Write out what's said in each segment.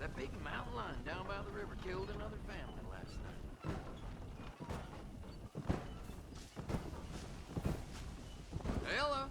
That big mountain lion down by the river killed another family last night. Hello.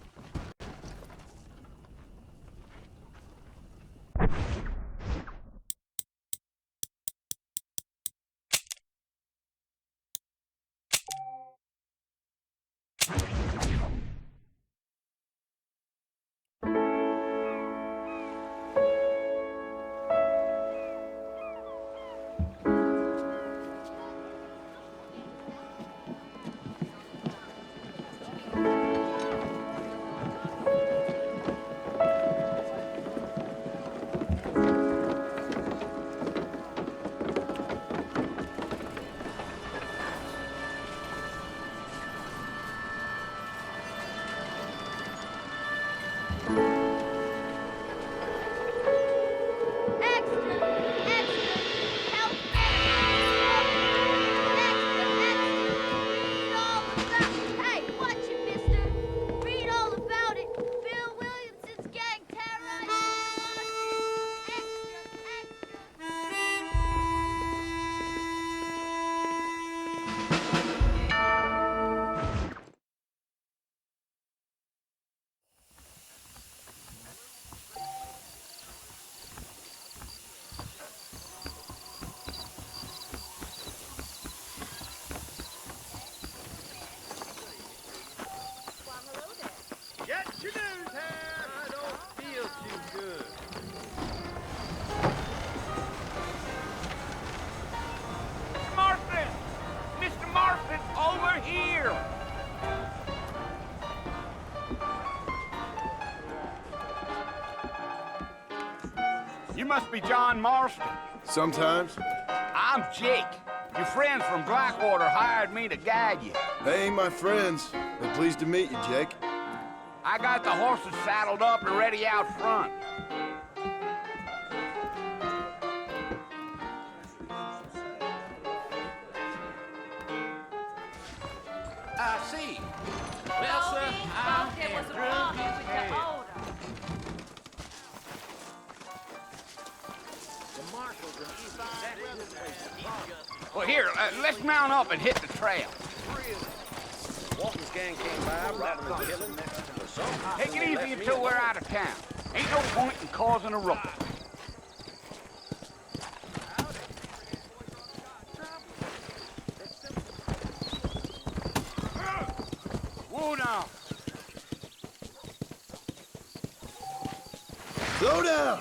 You must be John Marston. Sometimes. I'm Jake. Your friends from Blackwater hired me to guide you. They ain't my friends. They're pleased to meet you, Jake. I got the horses saddled up and ready out front. I see. Well, sir, I'm Well, here, let's mount up and hit the trail. Walton's gang came by, robbing and killing. Take it easy until we're out of town. Ain't no point in causing a ruckus. Whoa now. Slow down!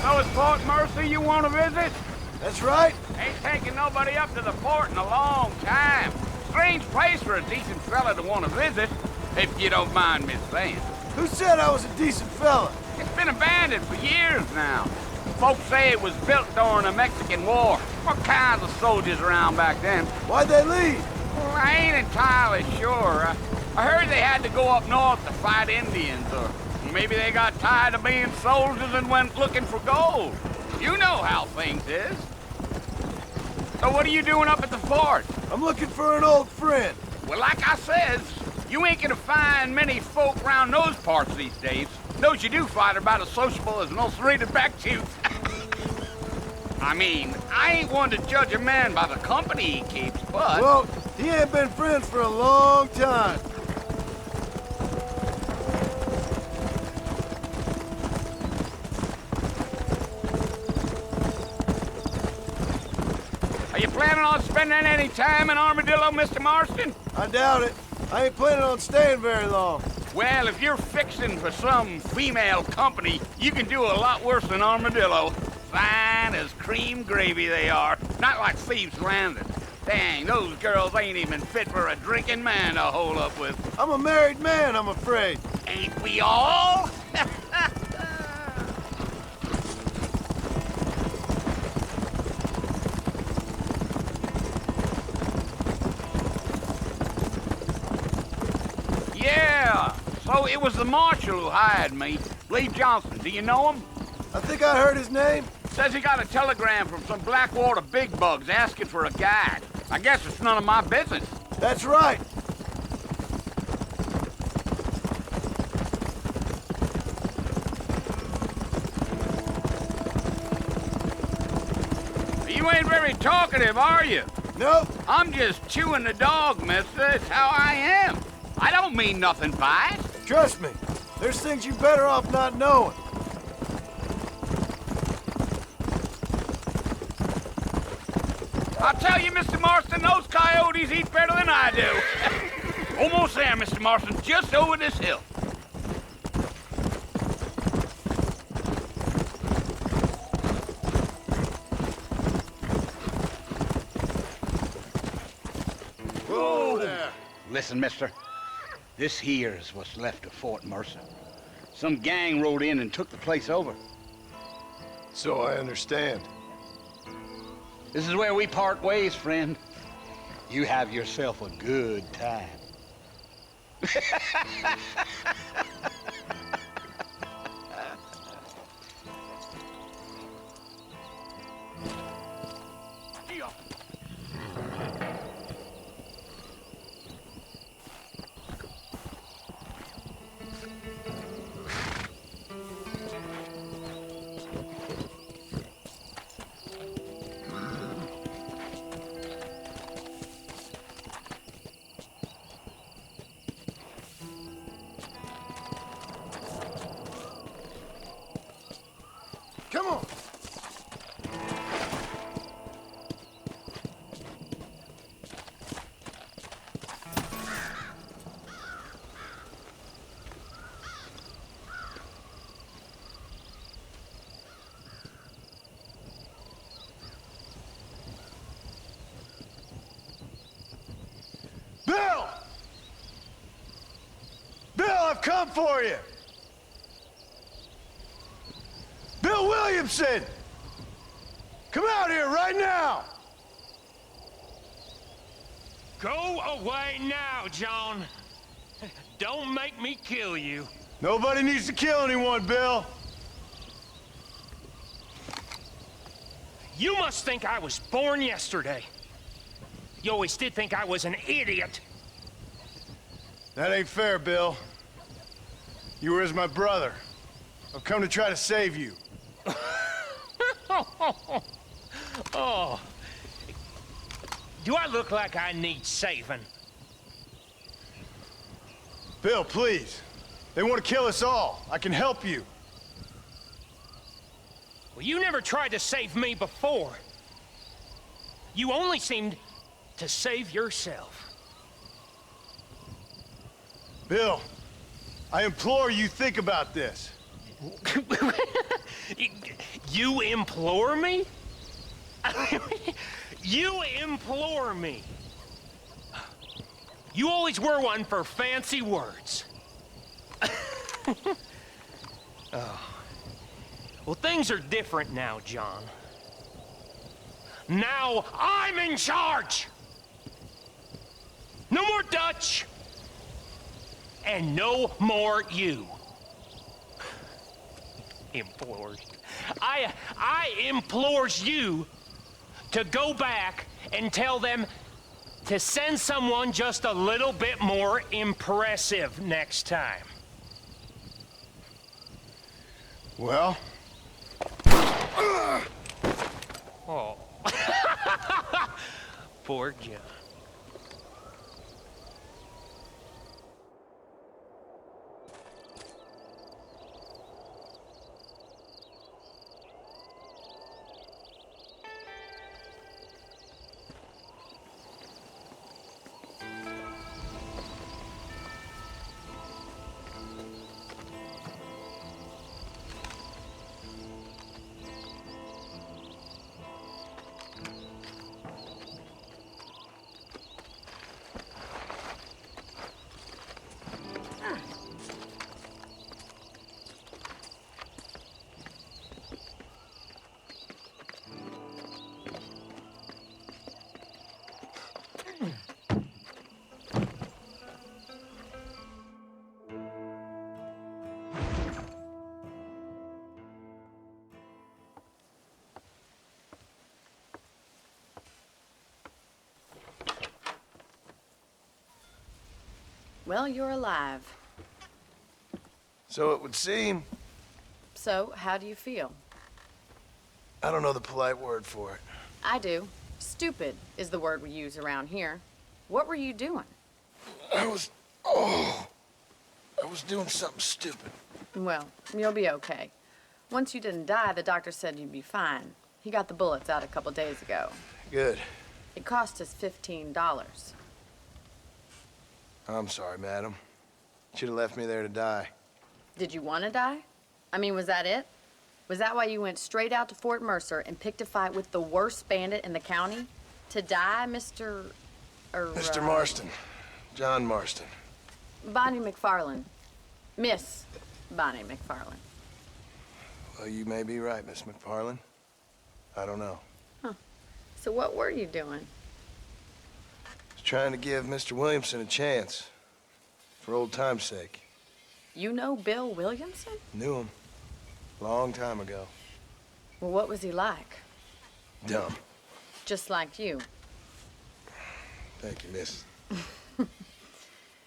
So it's Port Mercy you want to visit? That's right. Ain't taking nobody up to the port in a long time. Strange place for a decent fella to want to visit, if you don't mind me saying. Who said I was a decent fella? It's been abandoned for years now. Folks say it was built during the Mexican War. What kinds of soldiers around back then? Why'd they leave? Well, I ain't entirely sure. I heard they had to go up north to fight Indians, or maybe they got tired of being soldiers and went looking for gold. You know how things is. So what are you doing up at the fort? I'm looking for an old friend. Well, like I says, You ain't gonna find many folk around those parts these days. Those you do find are about as sociable as an ulcerated back tooth. I mean, I ain't one to judge a man by the company he keeps, but... Well, he ain't been friends for a long time. Are you planning on spending any time in Armadillo, Mr. Marston? I doubt it. I ain't planning on staying very long. Well, if you're fixing for some female company, you can do a lot worse than Armadillo. Fine as cream gravy they are. Not like Thieves Landing. Dang, those girls ain't even fit for a drinking man to hole up with. I'm a married man, I'm afraid. Ain't we all? Yeah, so it was the marshal who hired me. Lee Johnson, do you know him? I think I heard his name. Says he got a telegram from some Blackwater big bugs asking for a guide. I guess it's none of my business. That's right. You ain't very talkative, are you? Nope. I'm just chewing the dog, mister. It's how I am. I don't mean nothing by it. Trust me. There's things you better off not knowing. I'll tell you, Mr. Marston, those coyotes eat better than I do. Almost there, Mr. Marston, just over this hill. Whoa there. Listen, mister. This here's what's left of Fort Mercer. Some gang rode in and took the place over. So I understand. This is where we part ways, friend. You have yourself a good time. Come on. Bill! Bill, I've come for you! Bill Williamson! Come out here right now! Go away now, John. Don't make me kill you. Nobody needs to kill anyone, Bill. You must think I was born yesterday. You always did think I was an idiot. That ain't fair, Bill. You were as my brother. I've come to try to save you. Oh. Do I look like I need saving? Bill, please. They want to kill us all. I can help you. Well, you never tried to save me before. You only seemed to save yourself. Bill, I implore you think about this. You implore me? You implore me. You always were one for fancy words. Oh. Well, things are different now, John. Now I'm in charge. No more Dutch. And no more you. Implores. I implores you to go back and tell them to send someone just a little bit more impressive next time. Well? Oh. Poor John. Well, you're alive. So it would seem. So, how do you feel? I don't know the polite word for it. I do. Stupid is the word we use around here. What were you doing? I was doing something stupid. Well, you'll be okay. Once you didn't die, the doctor said you'd be fine. He got the bullets out a couple days ago. Good. It cost us $15. I'm sorry, madam. Should have left me there to die. Did you want to die? I mean, was that it? Was that why you went straight out to Fort Mercer and picked a fight with the worst bandit in the county? To die, Mr. Mr. Marston. John Marston. Bonnie McFarland. Miss Bonnie McFarland. Well, you may be right, Miss McFarland. I don't know. Huh. So what were you doing? I was trying to give Mr. Williamson a chance. For old time's sake. You know Bill Williamson? Knew him. Long time ago. Well, what was he like? Dumb. Just like you. Thank you, miss.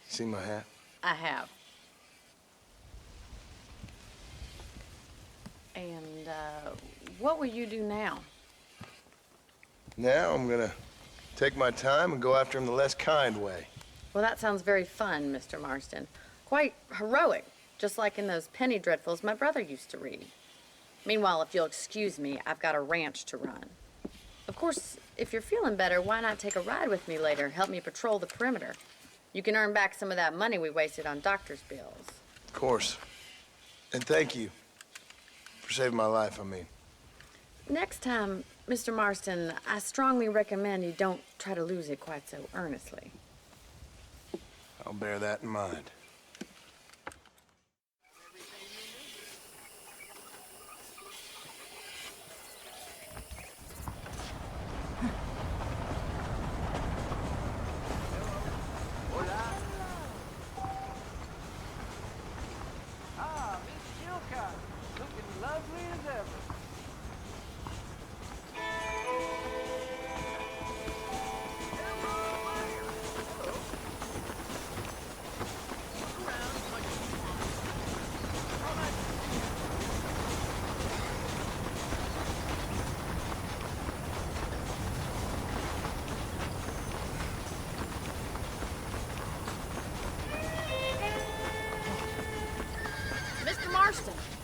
See my hat? I have. And, what will you do now? Now I'm gonna take my time and go after him the less kind way. Well, that sounds very fun, Mr. Marston. Quite heroic, just like in those penny dreadfuls my brother used to read. Meanwhile, if you'll excuse me, I've got a ranch to run. Of course, if you're feeling better, why not take a ride with me later? Help me patrol the perimeter. You can earn back some of that money we wasted on doctor's bills. Of course. And thank you. For saving my life, I mean. Next time, Mr. Marston, I strongly recommend you don't try to lose it quite so earnestly. I'll bear that in mind.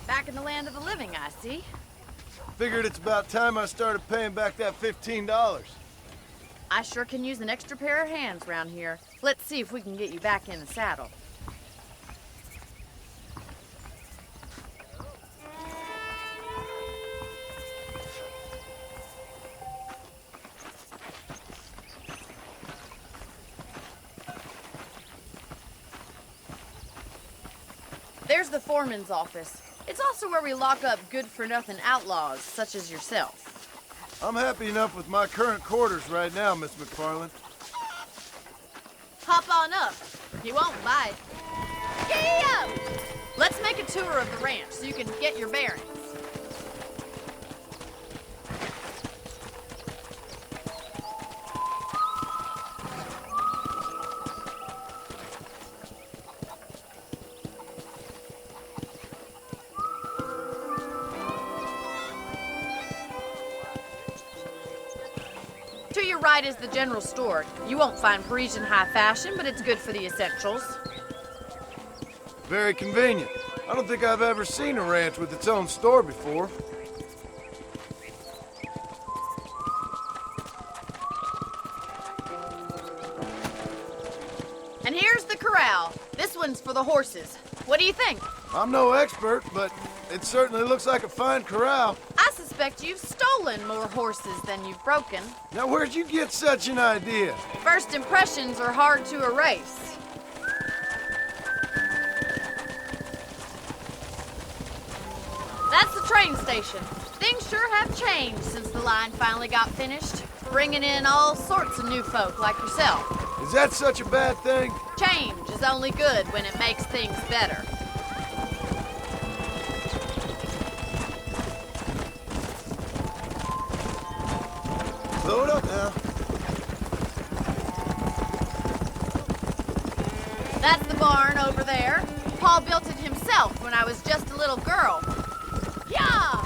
Back in the land of the living, I see. Figured it's about time I started paying back that $15. I sure can use an extra pair of hands around here. Let's see if we can get you back in the saddle. There's the foreman's office. It's also where we lock up good-for-nothing outlaws, such as yourself. I'm happy enough with my current quarters right now, Miss McFarland. Hop on up. You won't bite. Giddy up! Let's make a tour of the ranch so you can get your bearings. To your right is the general store. You won't find Parisian high fashion, but it's good for the essentials. Very convenient. I don't think I've ever seen a ranch with its own store before. And here's the corral. This one's for the horses. What do you think? I'm no expert, but it certainly looks like a fine corral. I suspect you've stolen more horses than you've broken. Now, where'd you get such an idea? First impressions are hard to erase. That's the train station. Things sure have changed since the line finally got finished, bringing in all sorts of new folk like yourself. Is that such a bad thing? Change is only good when it makes things better. Load up now. That's the barn over there. Paul built it himself when I was just a little girl. Yeah!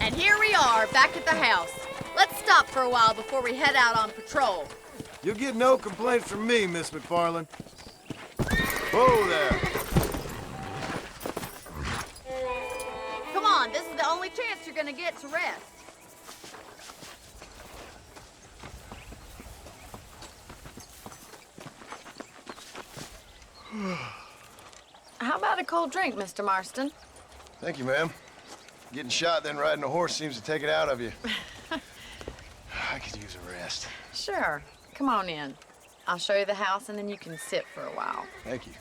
And here we are, back at the house. Let's stop for a while before we head out on patrol. You'll get no complaints from me, Miss McFarland. Whoa there. Come on, this is the only chance you're gonna get to rest. How about a cold drink, Mr. Marston? Thank you, ma'am. Getting shot, then riding a horse seems to take it out of you. I could use a rest. Sure. Come on in. I'll show you the house, and then you can sit for a while. Thank you.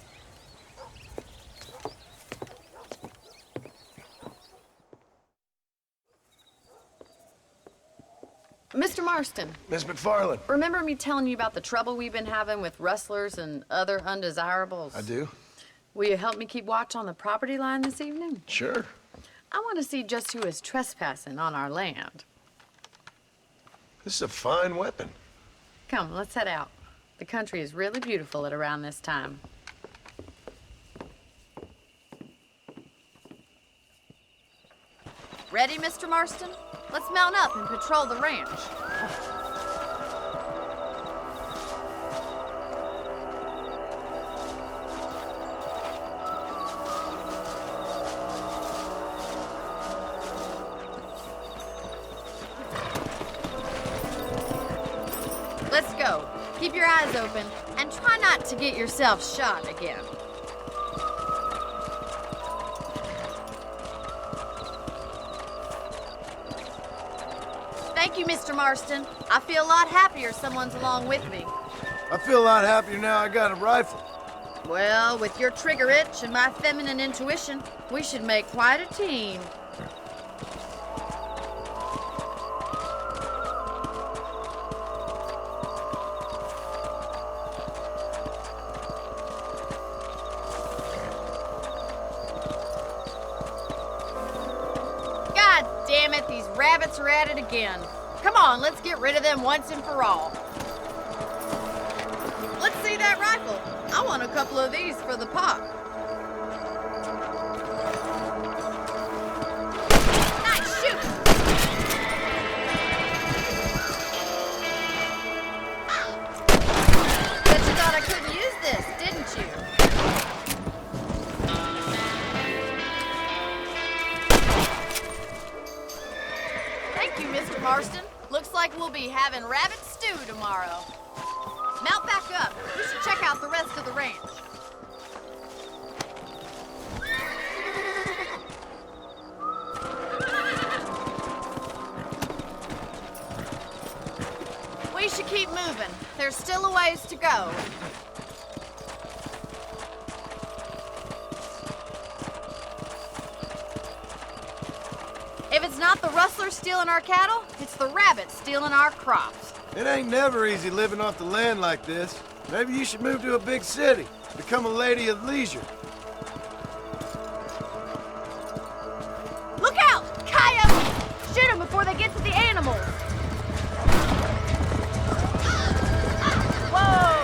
Mr. Marston, Miss McFarland. remember me telling you about the trouble we've been having with rustlers and other undesirables? I do. Will you help me keep watch on the property line this evening? Sure. I want to see just who is trespassing on our land. This is a fine weapon. Come, let's head out. The country is really beautiful at around this time. Ready, Mr. Marston? Let's mount up and patrol the ranch. Let's go. Keep your eyes open and try not to get yourself shot again. Thank you, Mr. Marston. I feel a lot happier someone's along with me. I feel a lot happier now I got a rifle. Well, with your trigger itch and my feminine intuition, we should make quite a team. God damn it, these rabbits are at it again. Come on, let's get rid of them once and for all. Let's see that rifle. I want a couple of these for the pop. Nice shoot! Bet you thought I couldn't use this, didn't you? Thank you, Mr. Marston. Looks like we'll be having rabbit stew tomorrow. Mount back up. You should check out the rest of the ranch. We should keep moving. There's still a ways to go. If it's not the rustlers stealing our cattle, it's the rabbits stealing our crops. It ain't never easy living off the land like this. Maybe you should move to a big city. Become a lady of leisure. Look out! Coyotes! Shoot them before they get to the animals. Whoa!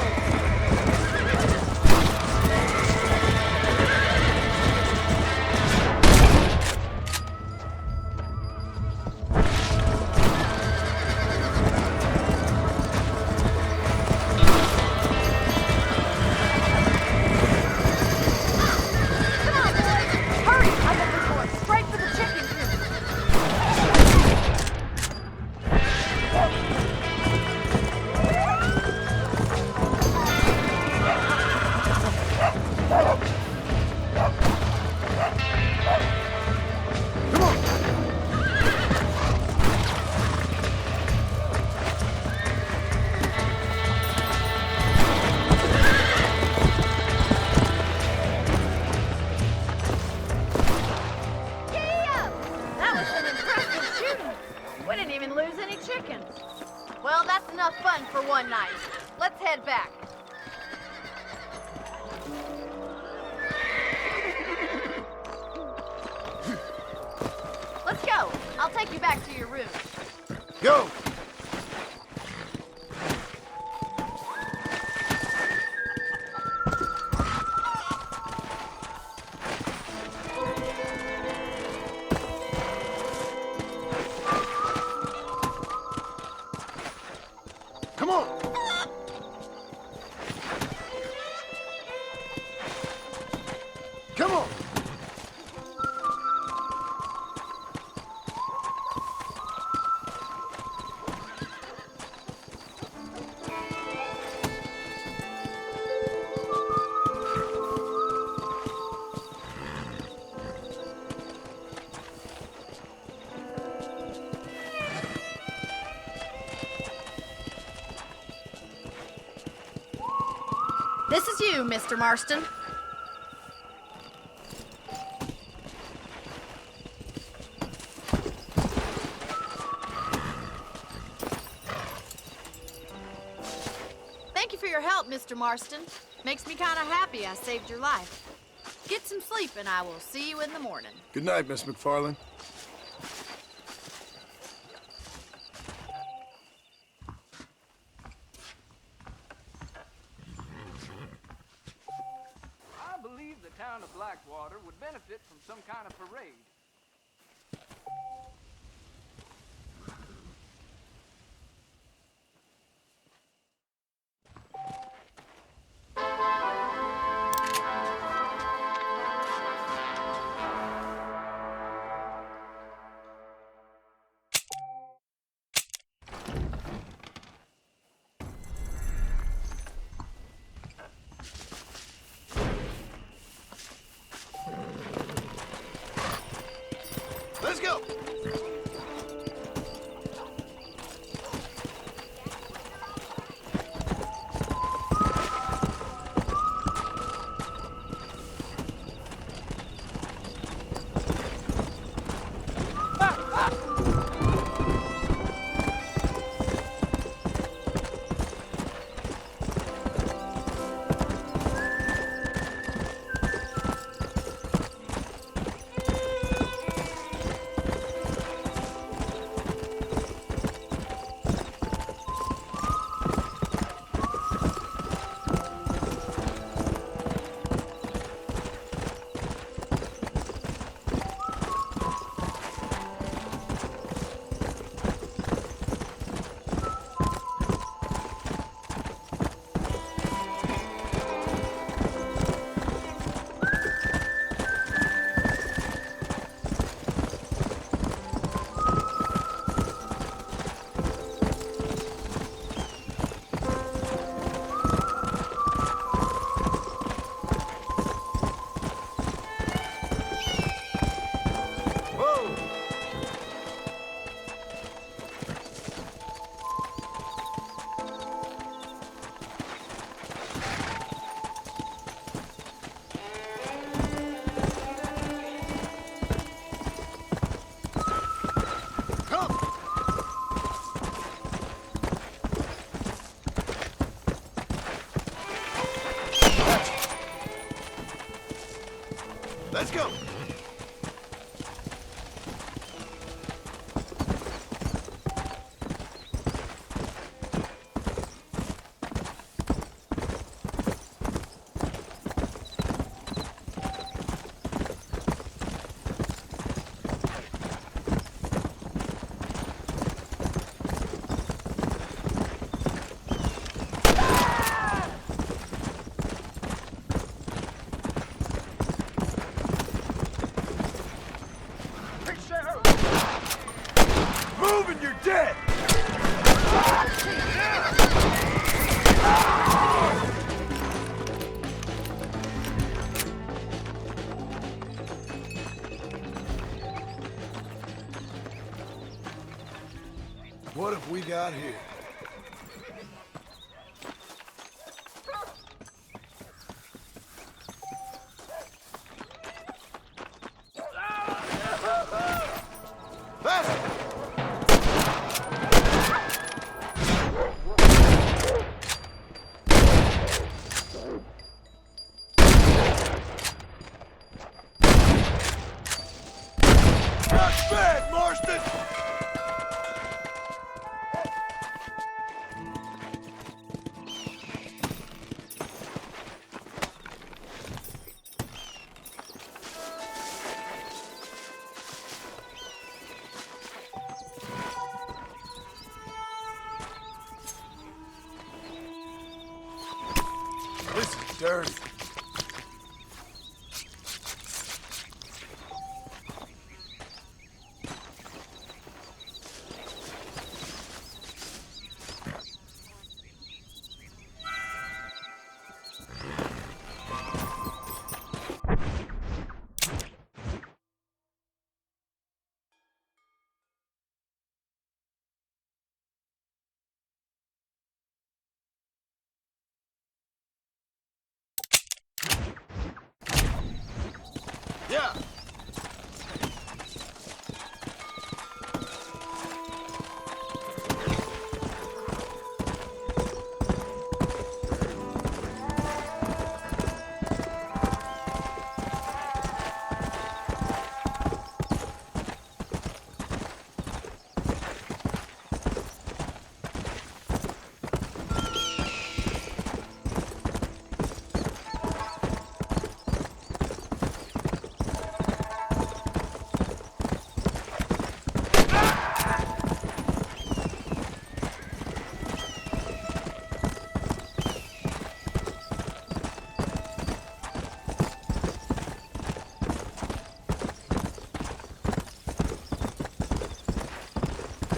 lose any chickens. Well, that's enough fun for one night. Let's head back. Let's go. I'll take you back to your room. Go! Come on! Come on! This is you, Mr. Marston. Thank you for your help, Mr. Marston. Makes me kind of happy I saved your life. Get some sleep and I will see you in the morning. Good night, Miss McFarlane. I believe the town of Blackwater would benefit from some kind of parade. Let's go! Let's go! Move and you're dead! What have we got here? Faster! dirty. Yeah.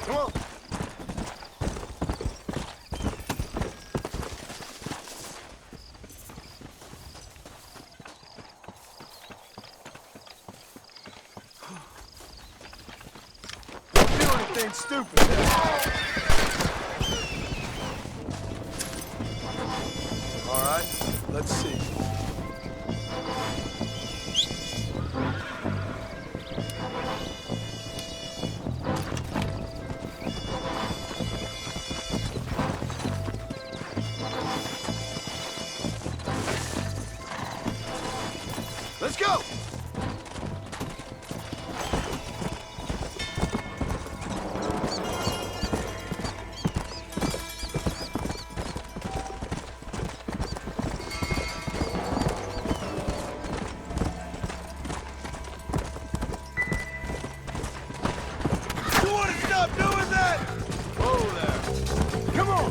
Come on. Don't do anything stupid. All right, let's see. Let's go! You want to stop doing that? Whoa there. Come on!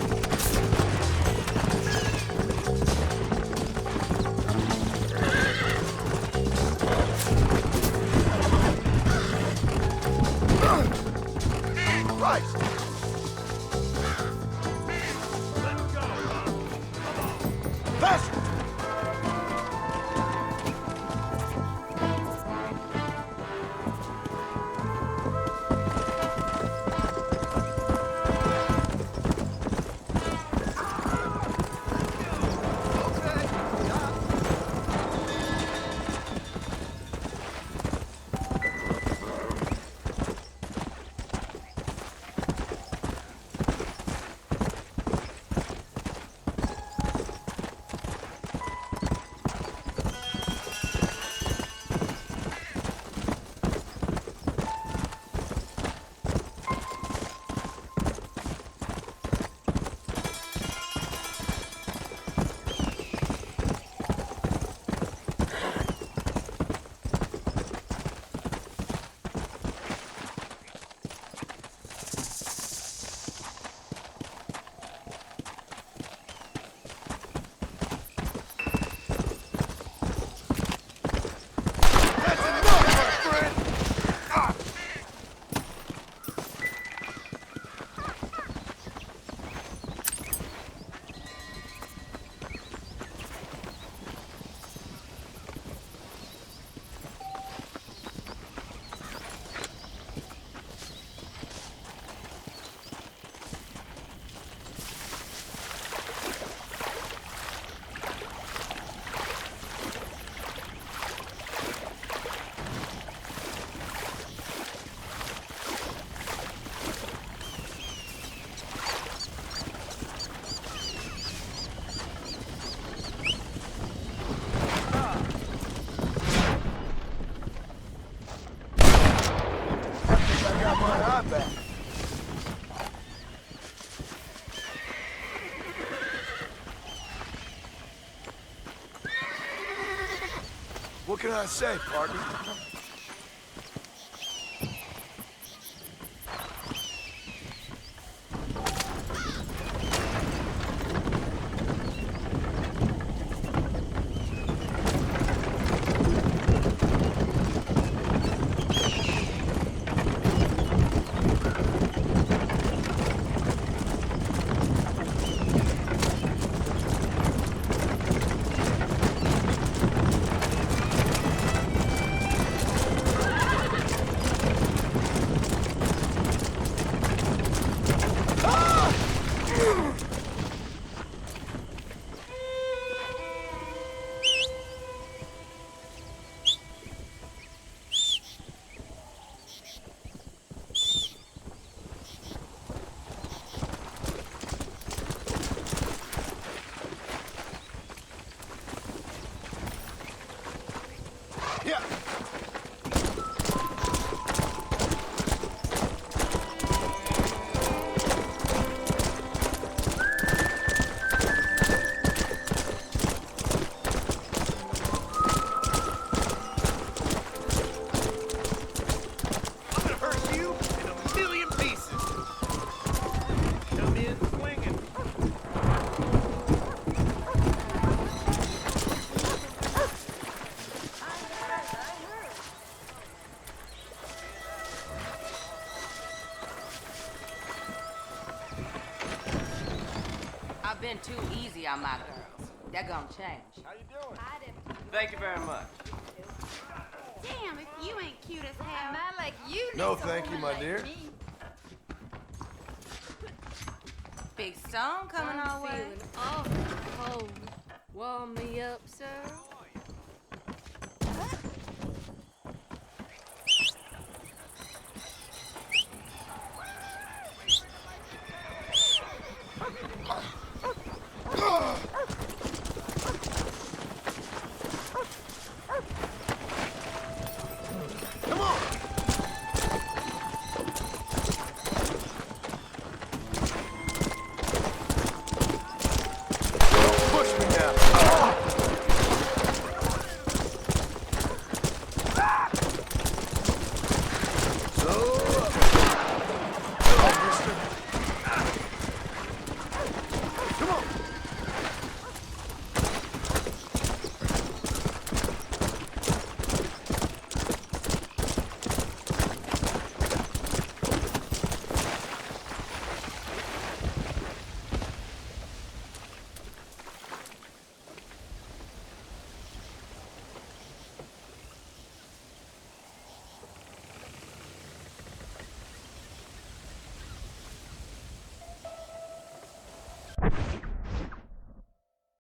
Christ! Let's go, faster! What can I say, partner? I've been too easy on my girls. They're gonna change. How you doing? Thank you very much. Damn, if you ain't cute as hell. Not like you. No, thank you, my dear. Big Stone coming our way. Feeling awful cold. Warm me up, sir.